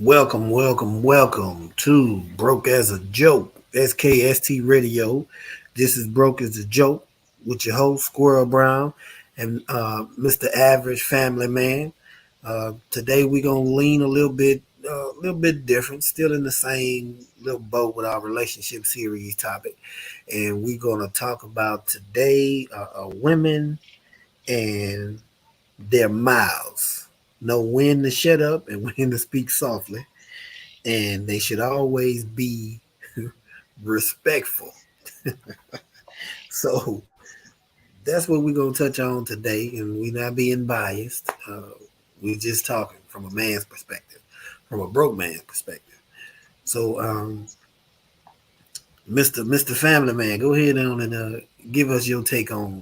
Welcome to Broke as a Joke, SKST Radio. This is Broke as a Joke with your host, Squirrel Brown, and Mr. Average Family Man. Today we're going to lean a little bit different, still in the same little boat with our relationship series topic. And we're going to talk about today women and their mouths. Know when to shut up and when to speak softly, and they should always be respectful. So that's what we're gonna touch on today, and we're not being biased. We're just talking from a man's perspective, from a broke man's perspective. So, Mister Family Man, go ahead on and give us your take on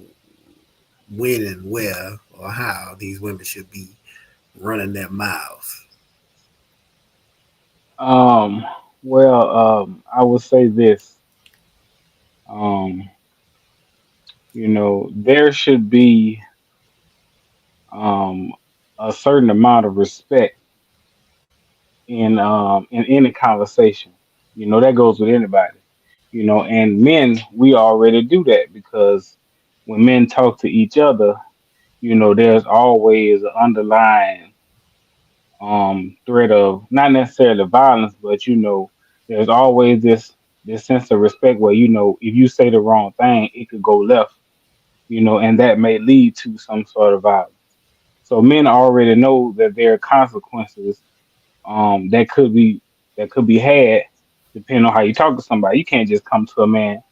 when and where or how these women should be running their mouths. Um, I would say this. Um, there should be um a certain amount of respect in any conversation. That goes with anybody. And men, we already do that because when men talk to each other, there's always an underlying threat of not necessarily violence, but there's always this sense of respect where if you say the wrong thing, it could go left, and that may lead to some sort of violence. So men already know that there are consequences that could be had depending on how you talk to somebody. You can't just come to a man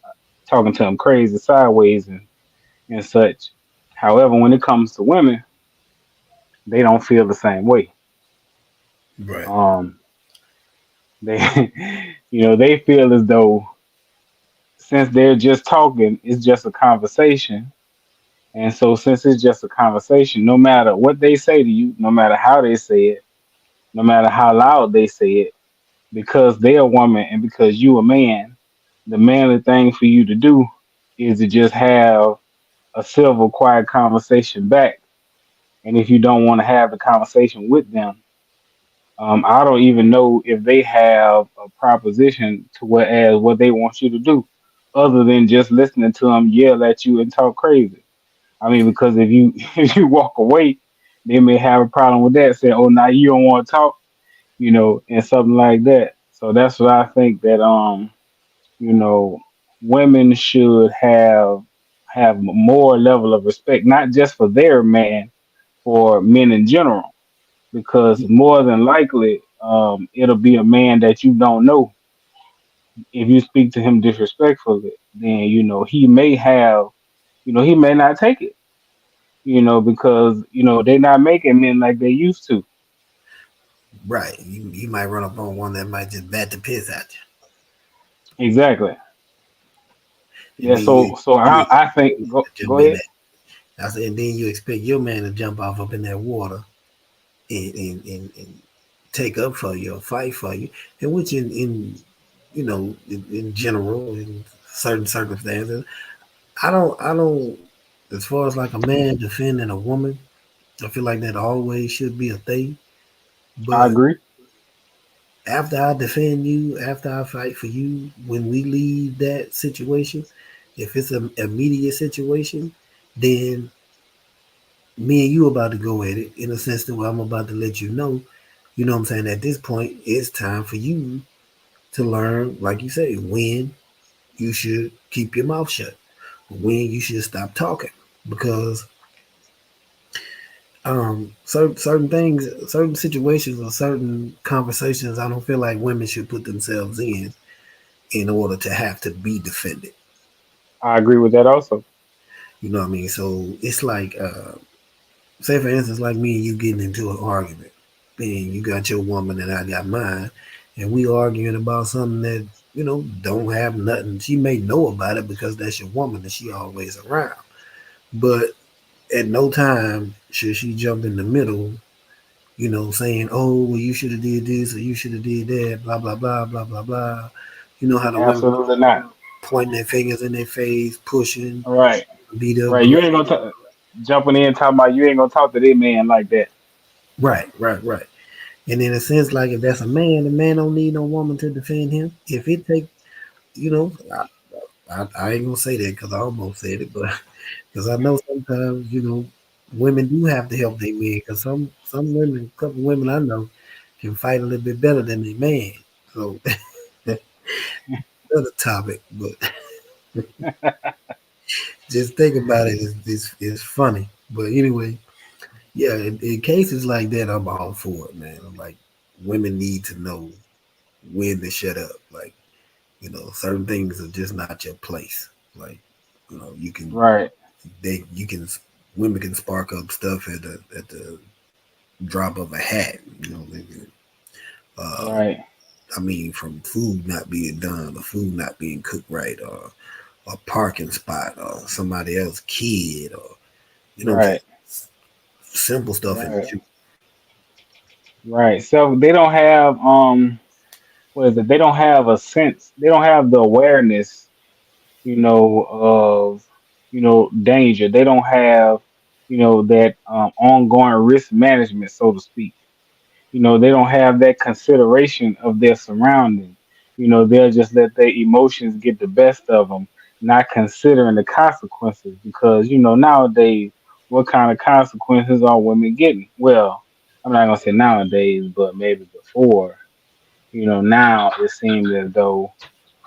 talking to him crazy sideways and such. However, when it comes to women, they don't feel the same way. Right. Um, they they feel as though since they're just talking, it's just a conversation. And so since it's just a conversation, no matter what they say to you, no matter how they say it, no matter how loud they say it, because they're a woman and because you a man, the manly thing for you to do is to just have a civil, quiet conversation back. And if you don't want to have the conversation with them, I don't even know if they have a proposition to whereas what they want you to do, other than just listening to them yell at you and talk crazy. I mean, because if you if you walk away, they may have a problem with that. Say, "Oh, now you don't want to talk," and something like that. So that's what I think that you know, women should have more level of respect, not just for their man, for men in general, because more than likely, it'll be a man that you don't know. If you speak to him disrespectfully, then he may have, he may not take it, because they're not making men like they used to. Right. You might run up on one that might just bat the piss at Exactly. you, and Yeah. then So you I think expect go to jump go in ahead. that. I said, and then you expect your man to jump off up in that water and take up for you or fight for you, and which in general in certain circumstances, I don't as far as like a man defending a woman, I feel like that always should be a thing. I But agree. after I defend you, after I fight for you, when we leave that situation, if it's an immediate situation, then me and you about to go at it in a sense that where I'm about to let you know what I'm saying, at this point, it's time for you to learn, like you say, when you should keep your mouth shut, when you should stop talking. Because certain things, certain situations or certain conversations, I don't feel like women should put themselves in order to have to be defended. I agree with that also. You know what I mean? So it's like, say for instance, like me and you getting into an argument, and you got your woman and I got mine, and we arguing about something that don't have nothing. She may know about it because that's your woman and she always around. But at no time should she jump in the middle, saying, "Oh, well, you should have did this or you should have did that," blah blah blah blah blah blah. You know how the women Absolutely not. pointing their fingers in their face, pushing, All right. beat up, Right. You ain't grab. gonna jumping in talking about you ain't gonna talk to that man like that. Right, right, right. And in a sense, like if that's a man, the man don't need no woman to defend him. If it take, you know, I ain't gonna say that because I almost said it, but because I know sometimes, women do have to help their men. Because some women, a couple women I know, can fight a little bit better than their man. So that's another topic, but just think about it. It's funny. But anyway, yeah, in cases like that, I'm all for it, man. I'm like, women need to know when to shut up. Like, certain things are just not your place. Like, you can Right, they you can women can spark up stuff at the drop of a hat. They can, uh, right, I mean, from food not being done, or food not being cooked right, or a parking spot, or somebody else's kid, or right, just simple stuff in right, general. right. So they don't have what is it? They don't have a sense. They don't have the awareness, of danger. They don't have that ongoing risk management, so to speak. They don't have that consideration of their surroundings. They'll just let their emotions get the best of them, not considering the consequences. Because nowadays, what kind of consequences are women getting? Well, I'm not gonna say nowadays, but maybe before. Now it seems as though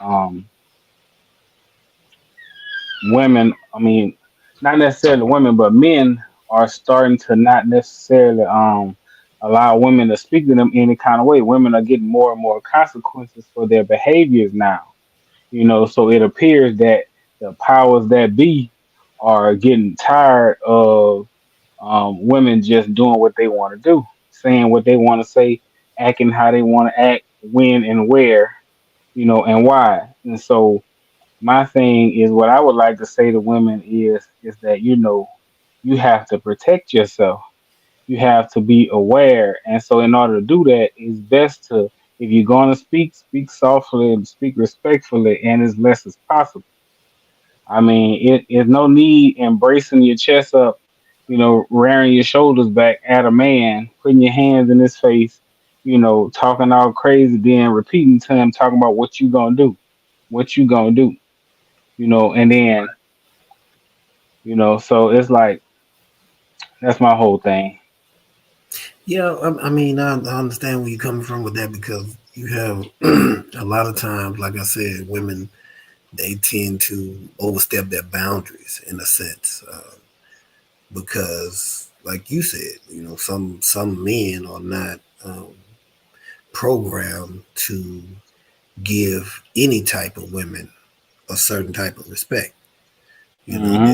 um, women, I mean, not necessarily women, but men are starting to not necessarily allow women to speak to them any kind of way. Women are getting more and more consequences for their behaviors now. So it appears that the powers that be are getting tired of women just doing what they want to do, saying what they want to say, acting how they want to act, when and where, and why. And so my thing is what I would like to say to women is that you have to protect yourself. You have to be aware, and so in order to do that, it's best to, if you're going to speak softly and speak respectfully and as less as possible. I mean, it's no need embracing your chest up, rearing your shoulders back at a man, putting your hands in his face, talking all crazy, then repeating to him, talking about what you gonna do, what you gonna do, and then so it's like that's my whole thing. Yeah, I mean, I understand where you're coming from with that because you have a lot of times, like I said, women they tend to overstep their boundaries in a sense because, like you said, some men are not programmed to give any type of women a certain type of respect. Hmm.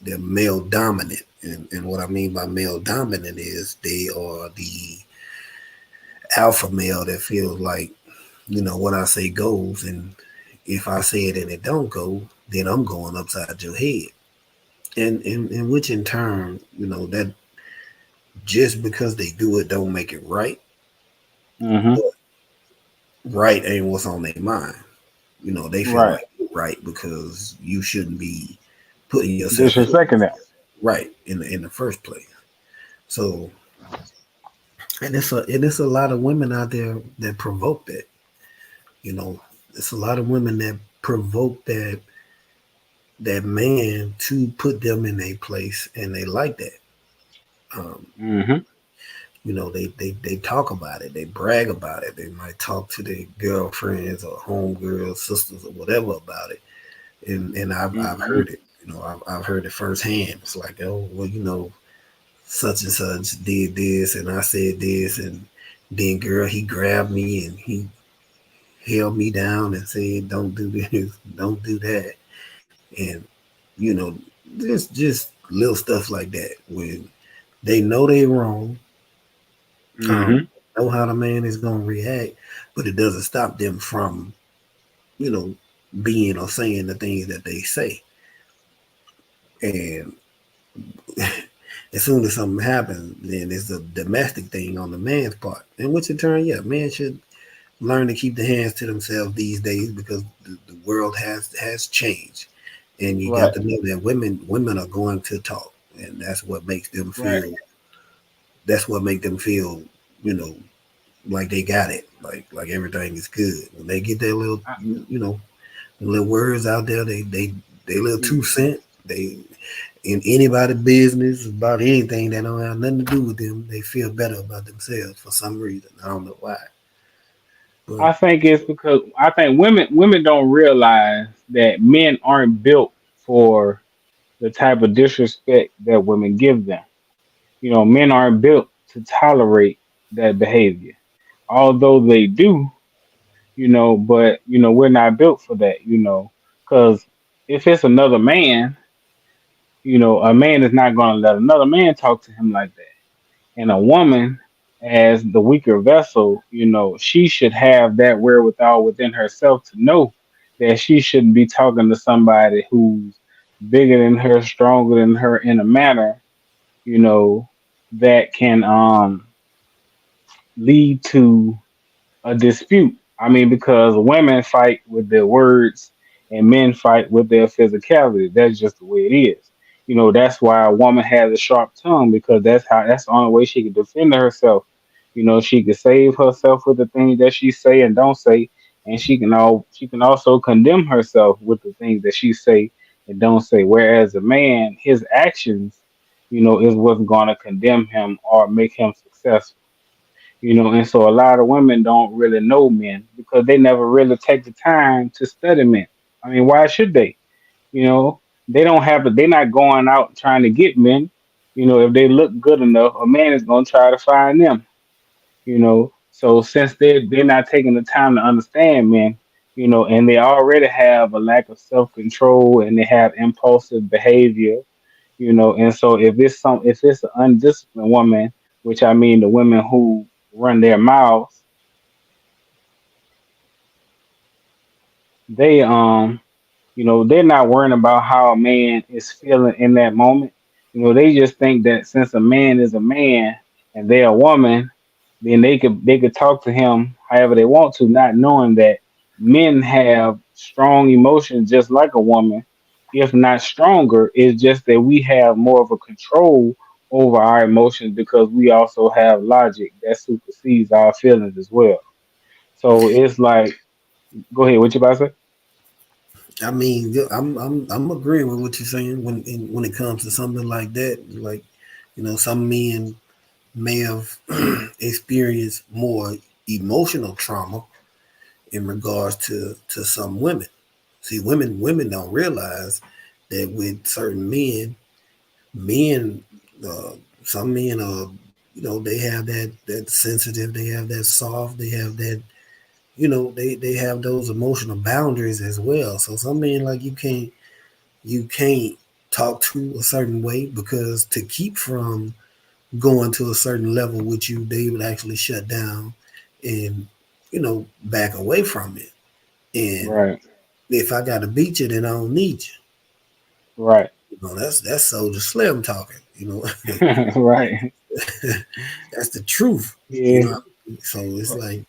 They're male dominant, and what I mean by male dominant is they are the alpha male that feels like what I say goes, and if I say it and it don't go, then I'm going upside your head. And which in turn, that just because they do it don't make it right, Hmm. but right ain't what's on their mind. They feel Right. like you're right because you shouldn't be putting yourself in Disrespecting them. right in the first place. So, and it's a lot of women out there that provoke that. You know, it's a lot of women that provoke that man to put them in a place, and they like that. Um, Hmm. they talk about it, they brag about it. They might talk to their girlfriends or homegirls, sisters, or whatever about it. And I've Hmm. heard it. I've heard it firsthand. It's like, oh well, such and such did this, and I said this, and then girl, he grabbed me and he held me down and said, "Don't do this, don't do that," and you know, just little stuff like that when they know they wrong, Hmm. know how the man is gonna react, but it doesn't stop them from you know being or saying the things that they say. And as soon as something happens, then it's a domestic thing on the man's part, in which in turn, yeah, men should learn to keep their hands to themselves these days because the world has changed, and you got Right. to know that women are going to talk, and that's what makes them Right. feel. That's what make them feel, you know, like they got it, like everything is good. When they get their little, I, the little words out there, they little two yeah. cent. They in anybody business about anything that don't have nothing to do with them, they feel better about themselves for some reason. I don't know why, but I think it's because I think women don't realize that men aren't built for the type of disrespect that women give them. You know, men aren't built to tolerate that behavior. Although they do, but we're not built for that, because if it's another man, a man is not going to let another man talk to him like that. And a woman, as the weaker vessel, she should have that wherewithal within herself to know that she shouldn't be talking to somebody who's bigger than her, stronger than her in a manner, you know, that can lead to a dispute. I mean, because women fight with their words and men fight with their physicality. That's just the way it is. That's why a woman has a sharp tongue because that's the only way she can defend herself. She can save herself with the things that she say and don't say, and she can also condemn herself with the things that she say and don't say. Whereas a man, his actions, is what's gonna condemn him or make him successful. And so a lot of women don't really know men because they never really take the time to study men. I mean, why should they? They don't have to, they're not going out trying to get men. If they look good enough, a man is going to try to find them. So since they're not taking the time to understand men, and they already have a lack of self-control and they have impulsive behavior, and so if it's an undisciplined woman, which I mean the women who run their mouths, they're not worrying about how a man is feeling in that moment. They just think that since a man is a man and they're a woman, then they could talk to him however they want to, not knowing that men have strong emotions just like a woman, if not stronger. It's just that we have more of a control over our emotions because we also have logic that supersedes our feelings as well. So it's like, go ahead, what you about to say? I mean, I'm agreeing with what you're saying when it comes to something like that. Like, some men may have experienced more emotional trauma in regards to some women. See, women don't realize that with certain men, uh, some men are, they have that sensitive, they have that soft, they have that, they have those emotional boundaries as well. So some men, like, you can't talk to a certain way because to keep from going to a certain level with you, they would actually shut down and back away from it. And Right, if I got to beat you, then I don't need you. right, That's Soldier Slim talking. right. That's the truth. You Yeah, know, so it's like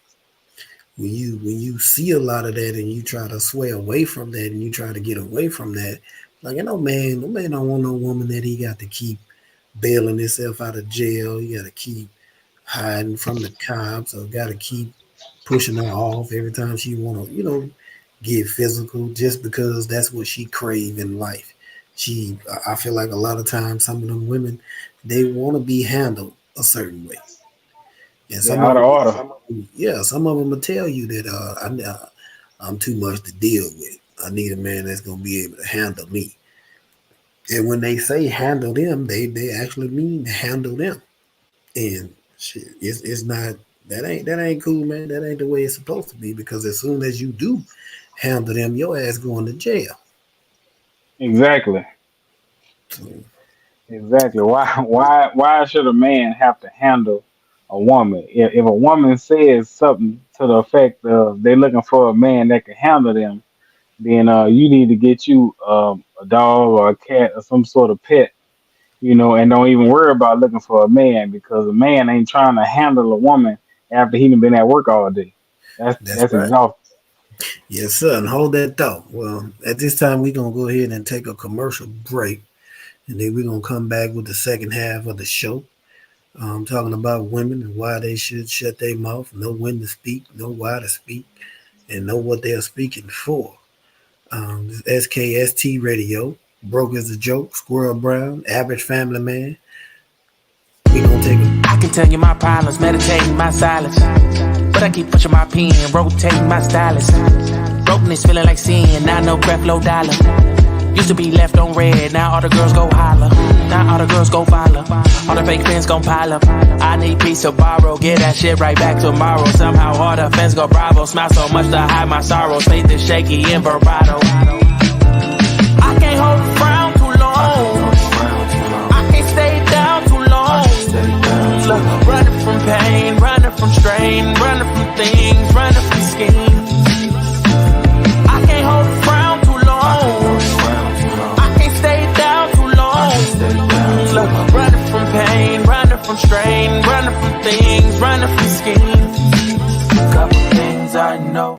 when you see a lot of that and you try to sway away from that and you try to get away from that, like no man don't want no woman that he got to keep bailing himself out of jail. You got to keep hiding from the cops or got to keep pushing her off every time she want to, get physical just because that's what she crave in life. I feel like a lot of times some of them women, they want to be handled a certain way, and they're out of order. some of them will tell you that I'm too much to deal with. I need a man that's gonna be able to handle me. And when they say handle them, they actually mean handle them. And shit, it's not that ain't cool, man. That ain't the way it's supposed to be. Because as soon as you do handle them, your ass going to jail. Exactly, So exactly. Why should a man have to handle a woman? If a woman says something to the effect of they're looking for a man that can handle them, then you need to get you a dog or a cat or some sort of pet, and don't even worry about looking for a man because a man ain't trying to handle a woman after he done been at work all day. That's that's that's right. exhausting. Yes, sir. And hold that thought. Well, at this time, we're gonna go ahead and take a commercial break, and then we're gonna come back with the second half of the show. Talking about women and why they should shut their mouth, know when to speak, know why to speak, and know what they are speaking for. This is SKST Radio, broke as a joke, Squirrel Brown, average family man. We gonna take a I can tell you my problems, meditating my silence. But I keep pushing my pen, rotating my stylus. Brokenness feeling like sin, now no breath, low dollar. Used to be left on red, now all the girls go holler. Now all the girls go follow. All the fake fans gon' pile up. I need peace to borrow, get that shit right back tomorrow. Somehow all the fans go bravo. Smile so much to hide my sorrows. Faith is shaky in vibrato. I can't hold a frown too long. I can't stay down too long. Look, running from pain, running from strain, running from things, running from schemes. I can't hold a frown too long. I can't stay down too long. Look, running from pain, running from strain, running from things, running from schemes. Couple things I know.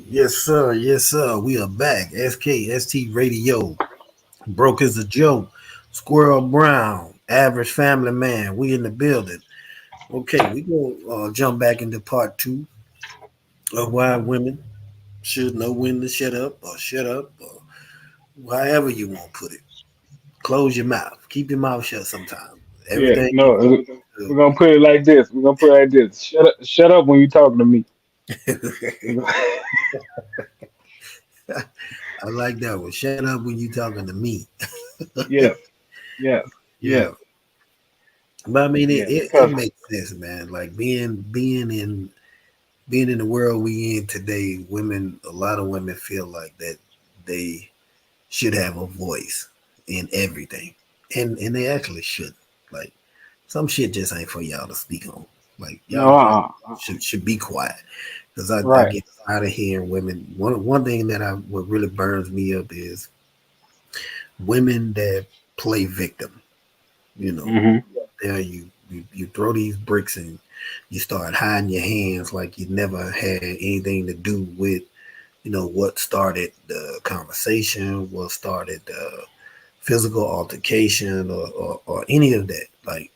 yes sir, yes sir. We are back. SKST Radio, broke as a joke, Squirrel Brown, average family man. We in the building. Okay, we gonna jump back into part two of why women should know when to shut up, or however you want to put it. Close your mouth. Keep your mouth shut sometimes. Yeah, Everything you no, we're do. gonna put it like this. We're gonna put it like this. Shut up when you're talking to me. I like that one. Shut up when you talking to me. Yes, yes, Yeah. yes, But I mean yeah. it Because makes sense, man. Like being in the world we in today, women a lot of women feel like that they should have a voice in everything. And they actually should. Like some shit just ain't for y'all to speak on. Like no, y'all should be quiet. Because I right. get tired of hearing women. One thing that what really burns me up is women that play victim. You know, Hmm. there you throw these bricks and you start hiding your hands like you never had anything to do with what started the conversation, what started the physical altercation, or any of that. Like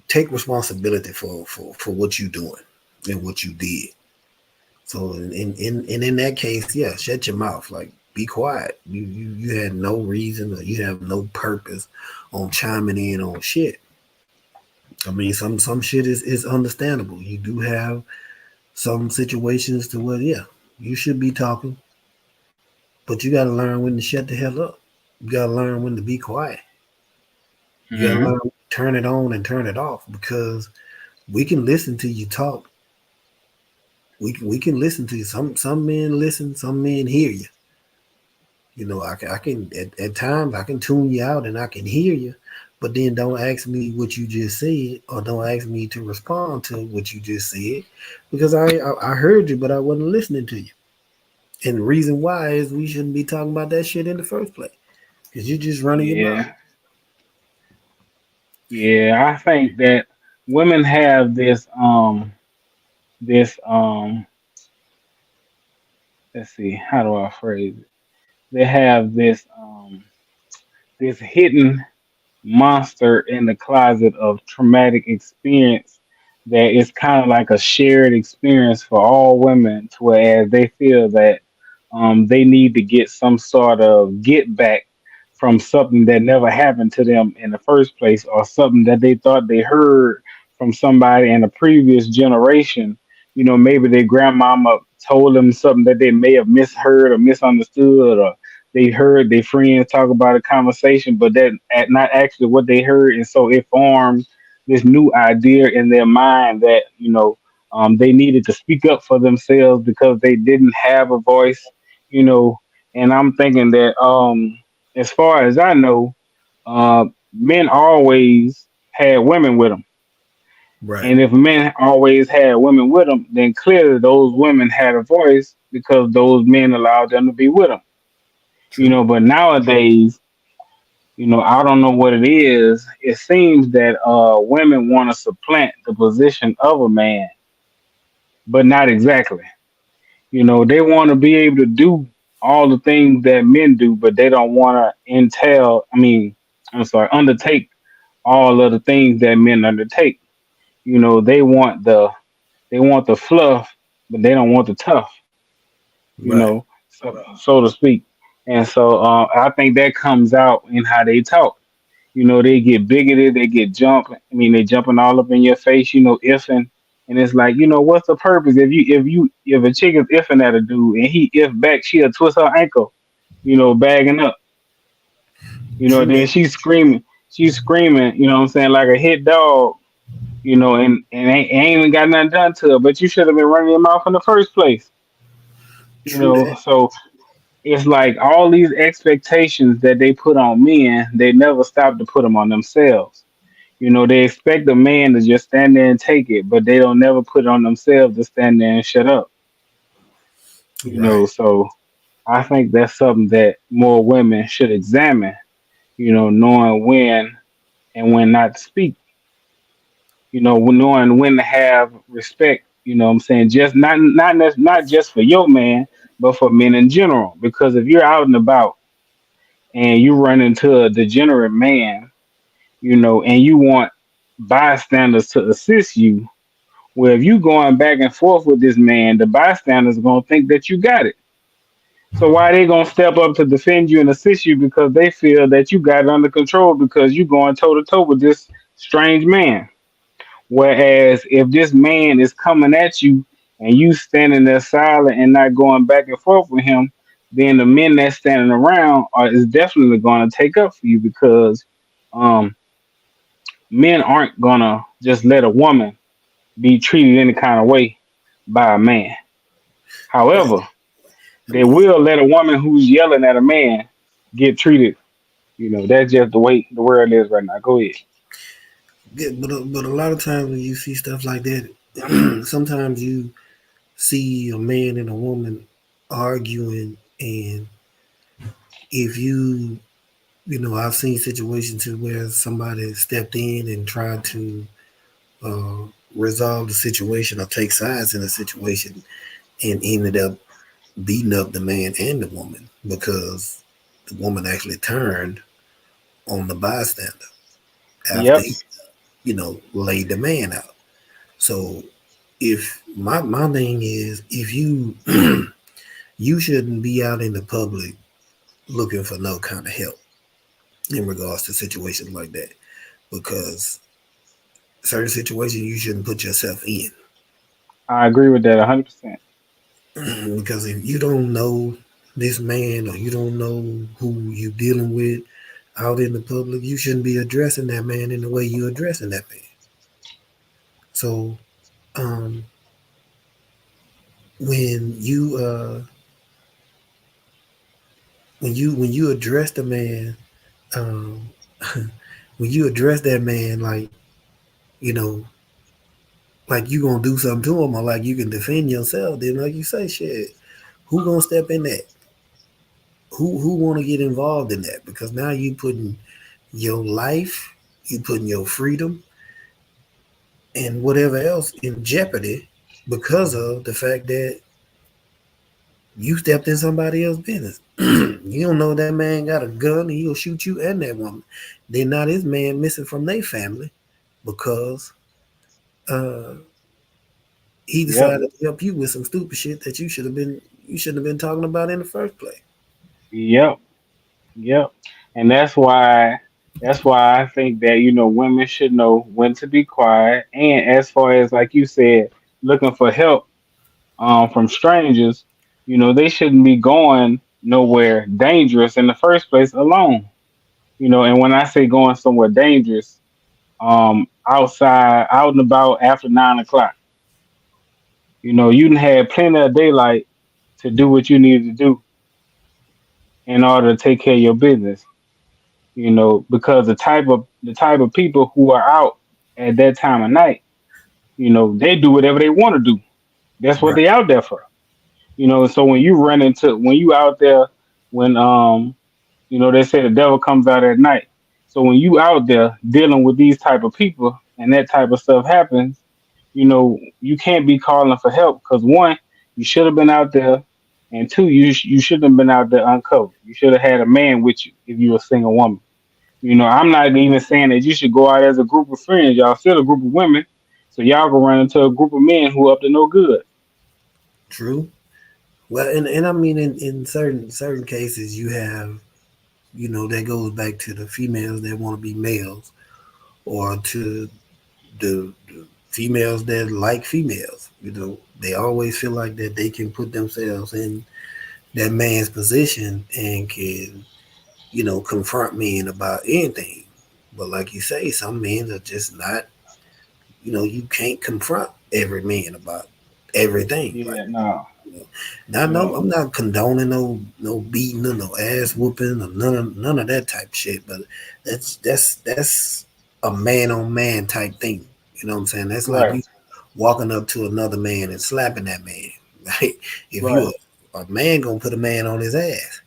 take responsibility for what you're doing and what you did. So in that case, yeah, shut your mouth. Like be quiet. You had no reason or you have no purpose on chiming in on shit. I mean, some shit is understandable. You do have some situations to where yeah, you should be talking, but you got to learn when to shut the hell up. You got to learn when to be quiet. You got to Hmm. learn when to turn it on and turn it off because we can listen to you talk. We can listen to you. Some men listen, some men hear you. I can at times I can tune you out and I can hear you, but then don't ask me what you just said or don't ask me to respond to what you just said because I heard you, but I wasn't listening to you. And the reason why is we shouldn't be talking about that shit in the first place because you just running your mouth. Yeah, yeah. I think that women have this. Let's see, how do I phrase it? They have this hidden monster in the closet of traumatic experience that is kind of like a shared experience for all women, to whereas they feel that they need to get some sort of get back from something that never happened to them in the first place, or something that they thought they heard from somebody in a previous generation. You know, maybe their grandmama told them something that they may have misheard or misunderstood, or they heard their friends talk about a conversation, but that not actually what they heard, and so it formed this new idea in their mind that they needed to speak up for themselves because they didn't have a voice, you know. And I'm thinking that, as far as I know, men always had women with them, Right. and if men always had women with them, then clearly those women had a voice because those men allowed them to be with them. True. But nowadays, I don't know what it is. It seems that women want to supplant the position of a man, but not exactly. They want to be able to do all the things that men do, but they don't want to entail. I mean, I'm sorry, undertake all of the things that men undertake. They want the fluff, but they don't want the tough, Right. so to speak. And so I think that comes out in how they talk. They get bigoted, they get jumped. I mean, they jumping all up in your face, ifing. And it's like, what's the purpose? If a chick is ifing at a dude and he if back, she'll twist her ankle, bagging up. True Then that. she's screaming, what I'm saying, like a hit dog, and ain't even got nothing done to her, but you should have been running your mouth in the first place. True that. So it's like all these expectations that they put on men, they never stop to put them on themselves. They expect a man to just stand there and take it, but they don't never put it on themselves to stand there and shut up. Right. So I think that's something that more women should examine, knowing when and when not to speak, knowing when to have respect, what I'm saying, just not just for your man, but for men in general. Because if you're out and about and you run into a degenerate man, and you want bystanders to assist you, well, if you going back and forth with this man, the bystanders are gonna think that you got it. So why they gonna step up to defend you and assist you because they feel that you got it under control because you going toe to toe with this strange man. Whereas if this man is coming at you and you standing there silent and not going back and forth with him, then the men that's standing around is definitely going to take up for you because um, men aren't gonna just let a woman be treated any kind of way by a man. Right. However, I they mean, will let a woman who's yelling at a man get treated. That's just the way the world is right now. Go ahead. yeah, but a lot of times when you see stuff like that, sometimes you see a man and a woman arguing, and if I've seen situations where somebody stepped in and tried to uh, resolve the situation or take sides in a situation, and ended up beating up the man and the woman because the woman actually turned on the bystander after Yep. he, laid the man out. So if my thing is, if you you shouldn't be out in the public looking for no kind of help in regards to situations like that, because certain situations you shouldn't put yourself in. I agree with that 100%. Because if you don't know this man or you don't know who you dealing with out in the public, you shouldn't be addressing that man in the way you addressing that man. So um, when you address the man, um, when you address that man you know like you gonna do something to him or like you can defend yourself, then like you say, shit, who gonna step in that? Who want to get involved in that? Because now you putting your life, you putting your freedom, and whatever else in jeopardy because of the fact that you stepped in somebody else's business. You don't know that man got a gun and he'll shoot you and that woman. Then now this man missing from their family because uh, he Yep. decided to help you with some stupid shit that you shouldn't have been talking about in the first place. Yep. Yep. And that's why I think that women should know when to be quiet. And as far as like you said, looking for help from strangers, they shouldn't be going nowhere dangerous in the first place alone. And when I say going somewhere dangerous, outside, out and about after 9 o'clock, you done had plenty of daylight to do what you needed to do in order to take care of your business. Because the type of people who are out at that time of night, they do whatever they want to do. That's what Right. they out there for. So when you out there, when they say the devil comes out at night. So when you out there dealing with these type of people and that type of stuff happens, you can't be calling for help because one, you should have been out there, and two, you shouldn't have been out there uncovered. You should have had a man with you if you were a single woman. I'm not even saying that you should go out as a group of friends. Y'all still a group of women, so y'all go run into a group of men who up to no good. True. Well, and I mean, in certain cases, you have, that goes back to the females that want to be males, or to the females that like females. They always feel like that they can put themselves in that man's position and can, confront men about anything. But like you say, some men are just not. You can't confront every man about everything. Like, Yeah, no, you know, now, no, no, I'm not condoning no beating or no ass whooping or none of that type of shit. But that's a man on man type thing. You know what I'm saying? That's like right, you walking up to another man and slapping that man. Right? If right, you a man gonna put a man on his ass.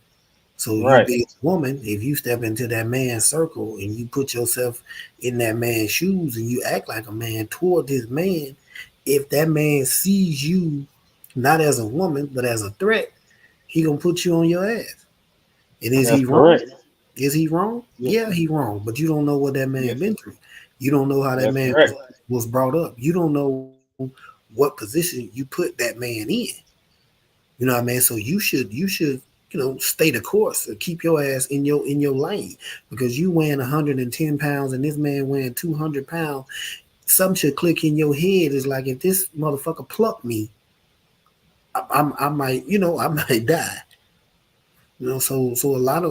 So you right. be a woman, if you step into that man's circle and you put yourself in that man's shoes and you act like a man toward this man, if that man sees you not as a woman but as a threat, he gonna put you on your ass. And is That's he wrong? correct. Is he wrong? Yeah, Yeah, he wrong. But you don't know what that man yes, been through. You don't know how that that's man correct. was brought up. You don't know what position you put that man in. You know what I mean? So you should stay the course or keep your ass in your lane because you weighing 110 pounds and this man weighing 200 pounds. Something should click in your head. Is like if this motherfucker plucked me, I might I might die. So a lot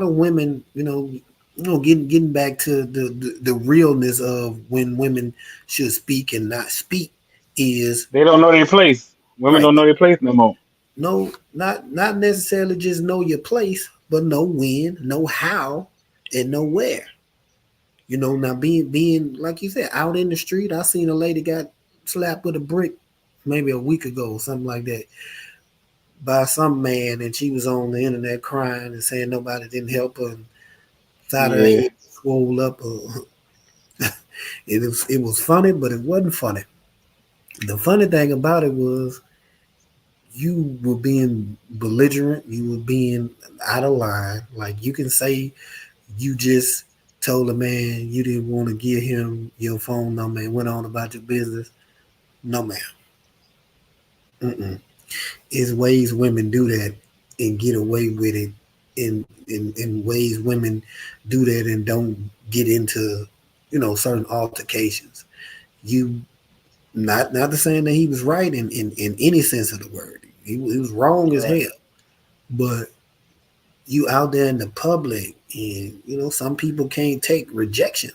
of women, getting back to the realness of when women should speak and not speak is They don't know their place. Women right. don't know their place no more. No, not necessarily just know your place, but know when, know how, and know where. Now being like you said, out in the street, I seen a lady got slapped with a brick maybe a week ago, something like that, by some man, and she was on the internet crying and saying nobody didn't help her, and side of her Yeah, head swole up. It was funny, but it wasn't funny. The funny thing about it was you were being belligerent, you were being out of line. Like you can say you just told a man you didn't want to give him your phone number and went on about your business. No, ma'am. Mm-mm. It's ways women do that and get away with it. In ways women do that and don't get into certain altercations. You not the saying that he was right in any sense of the word. He was wrong as right. hell. But you out there in the public and some people can't take rejection.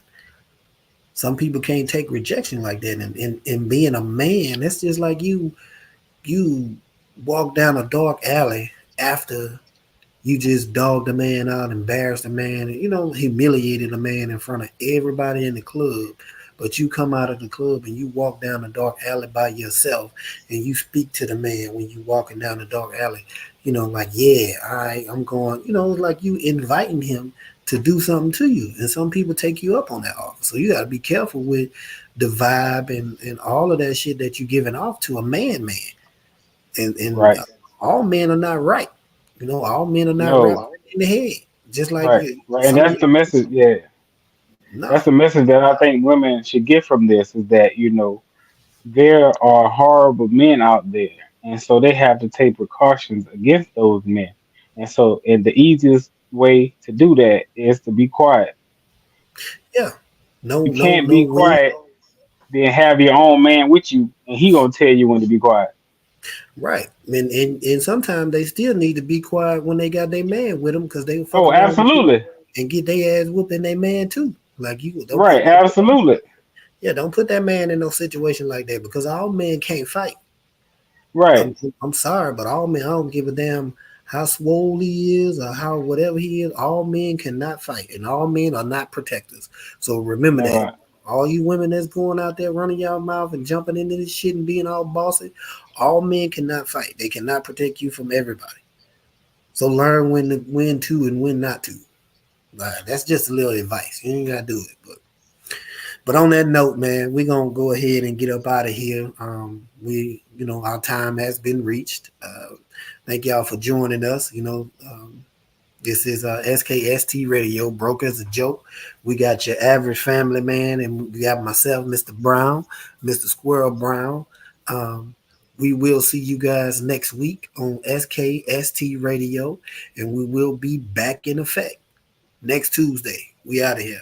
Some people can't take rejection like that. And being a man, that's just like you walk down a dark alley after you just dogged a man out, embarrassed a man, humiliated a man in front of everybody in the club. But you come out of the club and you walk down the dark alley by yourself and you speak to the man when you walking down the dark alley, like, yeah, all right, I'm going, like you inviting him to do something to you. And some people take you up on that offer. So you got to be careful with the vibe and all of that shit that you're giving off to a man. And Right. all men are not right. All men are not wrapped No. in the head. Just like Right. Right. And some that's men, the message. Yeah. nah, That's the message that I think women should get from this is that, there are horrible men out there. And so they have to take precautions against those men. And the easiest way to do that is to be quiet. yeah, no, You no, can't no be way, quiet, then have your own man with you, and he gonna tell you when to be quiet. right? And sometimes they still need to be quiet when they got their man with them because they fuck Oh, around absolutely. and get their ass whooping their man too. Like you Right, absolutely. don't put that man in no situation like that because all men can't fight. Right. I'm sorry, but all men, I don't give a damn how swole he is or how whatever he is. All men cannot fight, and all men are not protectors. So remember that. No, All you women that's going out there running y'all mouth and jumping into this shit and being all bossy, all men cannot fight. They cannot protect you from everybody. So learn when to and when not to. That's just a little advice. You ain't gotta do it, but on that note, man, we're gonna go ahead and get up out of here. Our time has been reached. Thank y'all for joining us. This is SKST Radio, broke as a joke. We got your average family man, and we got myself, Mr. Brown, Mr. Squirrel Brown. Um, we will see you guys next week on SKST Radio, and we will be back in effect next Tuesday. We out of here.